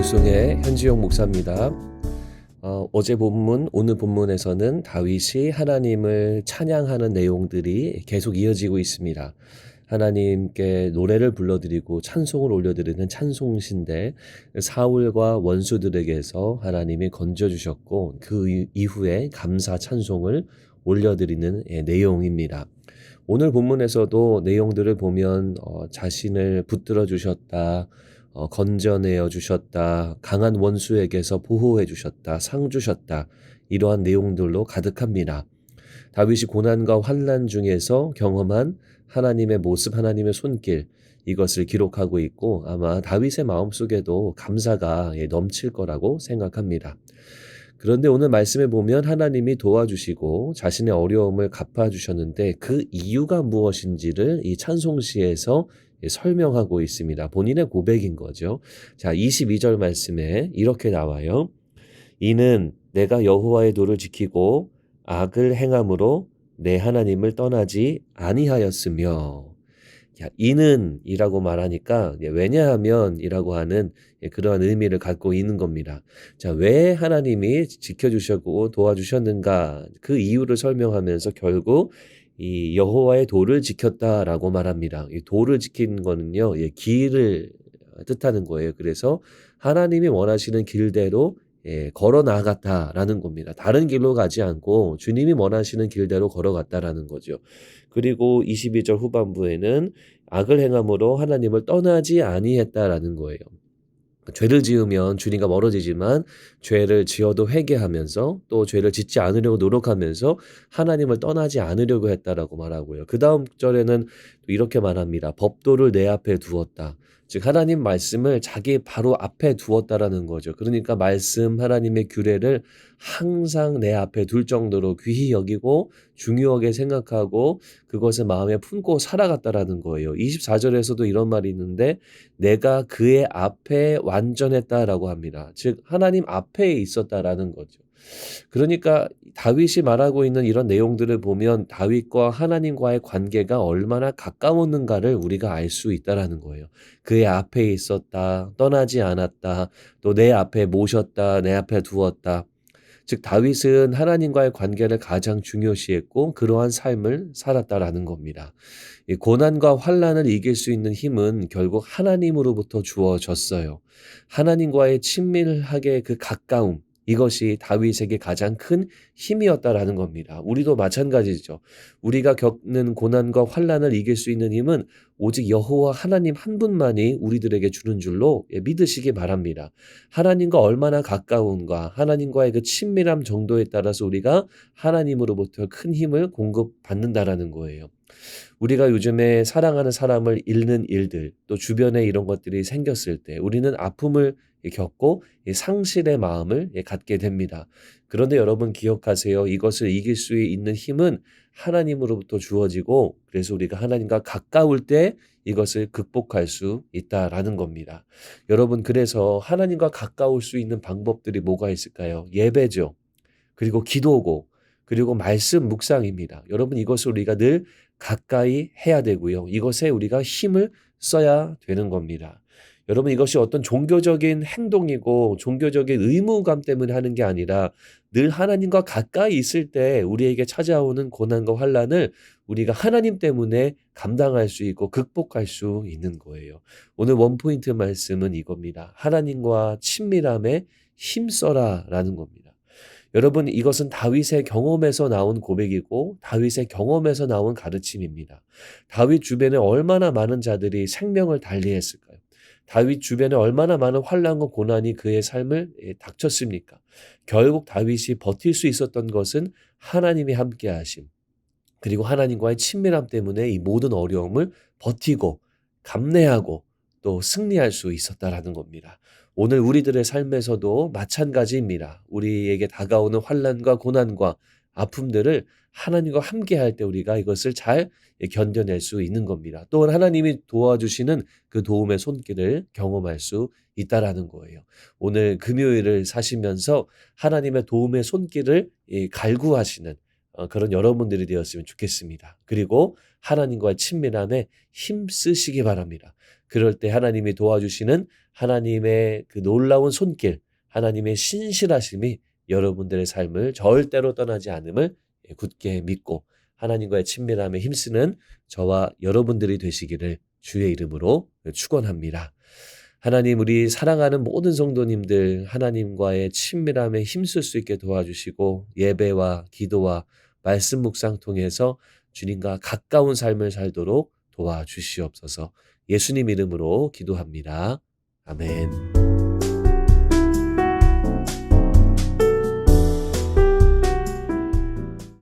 뉴송의 현지용 목사입니다. 어제 본문, 오늘 본문에서는 다윗이 하나님을 찬양하는 내용들이 계속 이어지고 있습니다. 하나님께 노래를 불러드리고 찬송을 올려드리는 찬송시인데 사울과 원수들에게서 하나님이 건져주셨고 그 이후에 감사 찬송을 올려드리는 내용입니다. 오늘 본문에서도 내용들을 보면 자신을 붙들어 주셨다, 건져내어 주셨다, 강한 원수에게서 보호해 주셨다, 상 주셨다, 이러한 내용들로 가득합니다. 다윗이 고난과 환난 중에서 경험한 하나님의 모습, 하나님의 손길, 이것을 기록하고 있고 아마 다윗의 마음속에도 감사가 넘칠 거라고 생각합니다. 그런데 오늘 말씀에 보면 하나님이 도와주시고 자신의 어려움을 갚아주셨는데 그 이유가 무엇인지를 이 찬송시에서 설명하고 있습니다. 본인의 고백인 거죠. 자, 22절 말씀에 이렇게 나와요. 이는 내가 여호와의 도를 지키고 악을 행함으로 내 하나님을 떠나지 아니하였으며. 이는 이라고 말하니까 왜냐하면 이라고 하는 그러한 의미를 갖고 있는 겁니다. 자, 왜 하나님이 지켜주셨고 도와주셨는가, 그 이유를 설명하면서 결국 이 여호와의 도를 지켰다라고 말합니다. 이 도를 지키는 거는요, 길을 뜻하는 거예요. 그래서 하나님이 원하시는 길대로 걸어 나아갔다라는 겁니다. 다른 길로 가지 않고 주님이 원하시는 길대로 걸어갔다라는 거죠. 그리고 22절 후반부에는 악을 행함으로 하나님을 떠나지 아니했다라는 거예요. 죄를 지으면 주님과 멀어지지만 죄를 지어도 회개하면서 또 죄를 짓지 않으려고 노력하면서 하나님을 떠나지 않으려고 했다라고 말하고요. 그 다음 절에는 또 이렇게 말합니다. 법도를 내 앞에 두었다. 즉 하나님 말씀을 자기 바로 앞에 두었다라는 거죠. 그러니까 말씀, 하나님의 규례를 항상 내 앞에 둘 정도로 귀히 여기고 중요하게 생각하고 그것을 마음에 품고 살아갔다라는 거예요. 24절에서도 이런 말이 있는데 내가 그의 앞에 완전했다라고 합니다. 즉 하나님 앞에 있었다라는 거죠. 그러니까 다윗이 말하고 있는 이런 내용들을 보면 다윗과 하나님과의 관계가 얼마나 가까웠는가를 우리가 알 수 있다라는 거예요. 그의 앞에 있었다, 떠나지 않았다, 또 내 앞에 모셨다, 내 앞에 두었다. 즉 다윗은 하나님과의 관계를 가장 중요시했고 그러한 삶을 살았다라는 겁니다. 이 고난과 환난을 이길 수 있는 힘은 결국 하나님으로부터 주어졌어요. 하나님과의 친밀하게 그 가까움, 이것이 다윗에게 가장 큰 힘이었다라는 겁니다. 우리도 마찬가지죠. 우리가 겪는 고난과 환난을 이길 수 있는 힘은 오직 여호와 하나님 한 분만이 우리들에게 주는 줄로 믿으시기 바랍니다. 하나님과 얼마나 가까운가, 하나님과의 그 친밀함 정도에 따라서 우리가 하나님으로부터 큰 힘을 공급받는다라는 거예요. 우리가 요즘에 사랑하는 사람을 잃는 일들, 또 주변에 이런 것들이 생겼을 때 우리는 아픔을 겪고 상실의 마음을 갖게 됩니다. 그런데 여러분 기억하세요. 이것을 이길 수 있는 힘은 하나님으로부터 주어지고 그래서 우리가 하나님과 가까울 때 이것을 극복할 수 있다라는 겁니다. 여러분 그래서 하나님과 가까울 수 있는 방법들이 뭐가 있을까요? 예배죠. 그리고 기도고 그리고 말씀 묵상입니다. 여러분 이것을 우리가 늘 가까이 해야 되고요. 이것에 우리가 힘을 써야 되는 겁니다. 여러분 이것이 어떤 종교적인 행동이고 종교적인 의무감 때문에 하는 게 아니라 늘 하나님과 가까이 있을 때 우리에게 찾아오는 고난과 환난을 우리가 하나님 때문에 감당할 수 있고 극복할 수 있는 거예요. 오늘 원포인트 말씀은 이겁니다. 하나님과 친밀함에 힘써라라는 겁니다. 여러분 이것은 다윗의 경험에서 나온 고백이고 다윗의 경험에서 나온 가르침입니다. 다윗 주변에 얼마나 많은 자들이 생명을 달리했을까요? 다윗 주변에 얼마나 많은 환난과 고난이 그의 삶을 닥쳤습니까? 결국 다윗이 버틸 수 있었던 것은 하나님이 함께 하심, 그리고 하나님과의 친밀함 때문에 이 모든 어려움을 버티고 감내하고 또 승리할 수 있었다라는 겁니다. 오늘 우리들의 삶에서도 마찬가지입니다. 우리에게 다가오는 환난과 고난과 아픔들을 하나님과 함께 할 때 우리가 이것을 잘 견뎌낼 수 있는 겁니다. 또한 하나님이 도와주시는 그 도움의 손길을 경험할 수 있다라는 거예요. 오늘 금요일을 사시면서 하나님의 도움의 손길을 갈구하시는 그런 여러분들이 되었으면 좋겠습니다. 그리고 하나님과의 친밀함에 힘쓰시기 바랍니다. 그럴 때 하나님이 도와주시는 하나님의 그 놀라운 손길, 하나님의 신실하심이 여러분들의 삶을 절대로 떠나지 않음을 굳게 믿고 하나님과의 친밀함에 힘쓰는 저와 여러분들이 되시기를 주의 이름으로 축원합니다. 하나님, 우리 사랑하는 모든 성도님들 하나님과의 친밀함에 힘쓸 수 있게 도와주시고 예배와 기도와 말씀 묵상 통해서 주님과 가까운 삶을 살도록 도와주시옵소서. 예수님 이름으로 기도합니다. 아멘.